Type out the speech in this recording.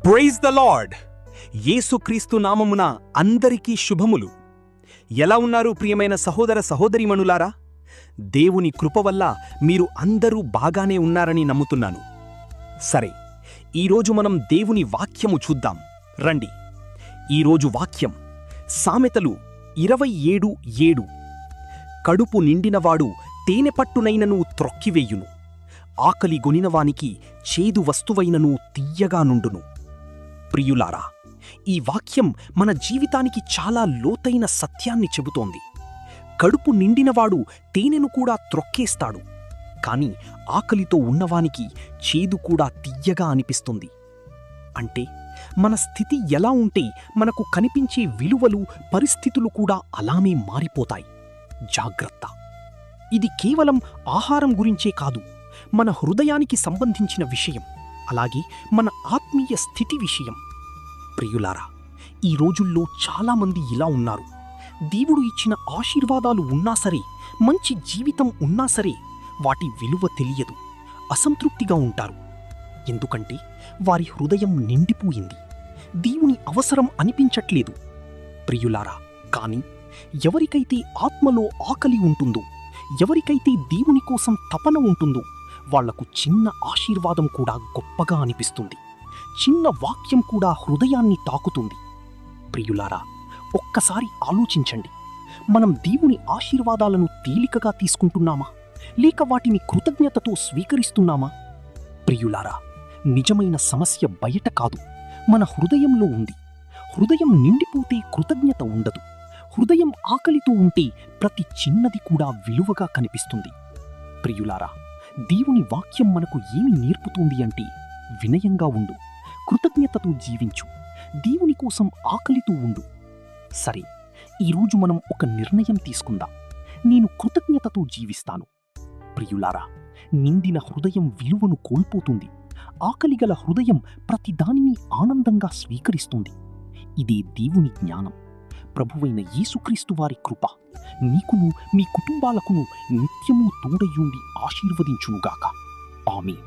Praise the lord. యేసుక్రీస్తు నామమున అందరికీ శుభములు. ఎలా ఉన్నారు ప్రియమైన సహోదర సహోదరీమణులారా? దేవుని కృప వల్ల మీరు అందరూ బాగానే ఉన్నారని నమ్ముతున్నాను. సరే, ఈరోజు మనం దేవుని వాక్యము చూద్దాం రండి. ఈరోజు వాక్యం సామెతలు 27:7. కడుపు నిండినవాడు తేనెపట్టునైనను త్రొక్కివేయును, ఆకలి గొనినవానికి చేదు వస్తువైనను తియ్యగా నుండును. ప్రియులారా, ఈ వాక్యం మన జీవితానికి చాలా లోతైన సత్యాన్ని చెబుతోంది. కడుపు నిండినవాడు తేనెను కూడా త్రొక్కేస్తాడు, కాని ఆకలితో ఉన్నవానికి చేదు కూడా తియ్యగా అనిపిస్తుంది. అంటే మన స్థితి ఎలా ఉంటే మనకు కనిపించే విలువలు, పరిస్థితులు కూడా అలానే మారిపోతాయి. జాగ్రత్త! ఇది కేవలం ఆహారం గురించే కాదు, మన హృదయానికి సంబంధించిన విషయం, అలాగే మన ఆత్మీయ స్థితి విషయం. ప్రియులారా, ఈ రోజుల్లో చాలామంది ఇలా ఉన్నారు. దేవుడు ఇచ్చిన ఆశీర్వాదాలు ఉన్నా సరే, మంచి జీవితం ఉన్నా సరే, వాటి విలువ తెలియదు, అసంతృప్తిగా ఉంటారు. ఎందుకంటే వారి హృదయం నిండిపోయింది, దేవుని అవసరం అనిపించట్లేదు. ప్రియులారా, కాని ఎవరికైతే ఆత్మలో ఆకలి ఉంటుందో, ఎవరికైతే దేవుని కోసం తపన ఉంటుందో, వాళ్లకు చిన్న ఆశీర్వాదం కూడా గొప్పగా అనిపిస్తుంది. చిన్న వాక్యం కూడా హృదయాన్ని తాకుతుంది. ప్రియులారా, ఒక్కసారి ఆలోచించండి. మనం దేవుని ఆశీర్వాదాలను తేలికగా తీసుకుంటున్నామా, లేక వాటిని కృతజ్ఞతతో స్వీకరిస్తున్నామా? ప్రియులారా, నిజమైన సమస్య బయట కాదు, మన హృదయంలో ఉంది. హృదయం నిండిపోతే కృతజ్ఞత ఉండదు. హృదయం ఆకలితో ఉంటే ప్రతి చిన్నది కూడా విలువగా కనిపిస్తుంది. ప్రియులారా, దేవుని వాక్యం మనకు ఏమి నేర్పుతుంది అంటే, వినయంగా ఉండు, కృతజ్ఞతతో జీవించు, దేవుని కోసం ఆకలితో ఉండు. సరే, ఈరోజు మనం ఒక నిర్ణయం తీసుకుందాం. నేను కృతజ్ఞతతో జీవిస్తాను. ప్రియులారా, నిండిన హృదయం విలువను కోల్పోతుంది. ఆకలిగల హృదయం ప్రతిదానిని ఆనందంగా స్వీకరిస్తుంది. ఇదే దేవుని జ్ఞానం. ప్రభువైన యేసుక్రీస్తు వారి కృప నీకును, మీ కుటుంబాలకును నిత్యము తోడయుండి ఆశీర్వదించునుగాక. ఆమేన్.